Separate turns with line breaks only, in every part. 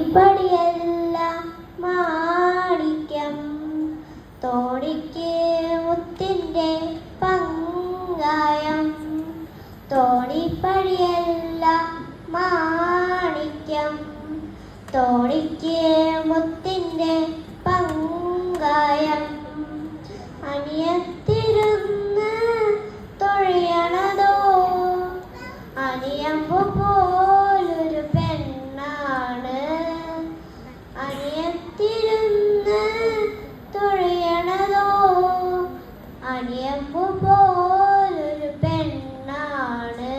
തോണിപ്പടിയല്ല മാണിക്യം, തോണിക്ക് മുത്തിൻ്റെ പങ്കായം. തോണിപ്പടിയല്ല മാണിക്യം, തോണിക്ക് മുത്തിൻ്റെ പങ്കായം. അനിയത്തിരുന്ന് തൊഴിയണതോ അനിയമ്പു പോലൊരു പെണ്ണാണ്. അനിയത്തിരുന്ന് തൊഴിയണതോ അനിയമ്പു പോലൊരു പെണ്ണാണ്.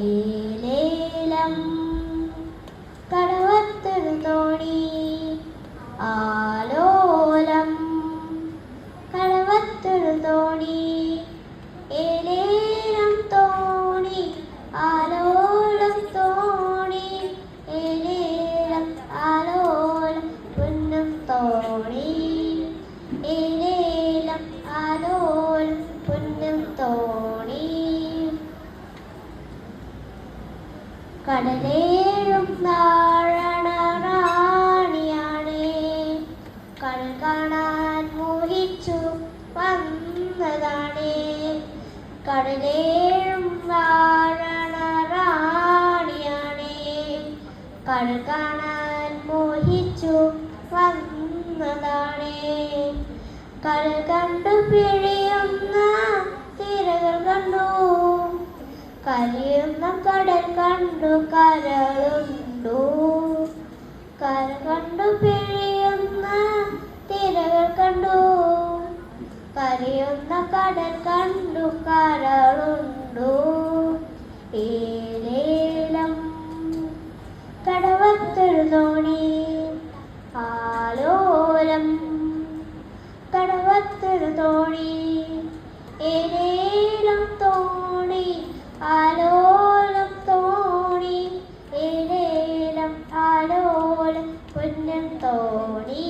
ഏലേലം കടവത്തൊരു തോണി, ആലോലം കടവത്തൊരു തോണി. ഏലേലം തോണി, ആലോലം തോണി. ഏലേലം ആലോലം പൊന്നും തോണി. ഏലേലം ആലോലം പൊന്നും തോണി. കടലേഴും നാഴണ റാണിയാണേ, കടൽ കാണാൻ മോഹിച്ചു വന്നതാണേ. കടലേഴും നാഴണ റാണിയാണേ, കടൽ കാണാൻ മോഹിച്ചു വന്നതാണേ. കടൽ കണ്ടു പിഴിയുന്ന തിരകൾ കണ്ടു, കരയുന്ന കടൽ കണ്ടു കരളുണ്ടു. കര കണ്ടു പിഴിയുന്ന തിരകൾ കണ്ടു, കരയുന്ന കടൽ കണ്ടു കരളുണ്ടു. ഏലേലം കടവത്തൊരു തോണി, ആലോലം കടവത്തൊരു തോണി. ഏലേലം തോണി, ആലോലം തോണി. ഏലേലം ആലോലം പൊന്നും തോണി.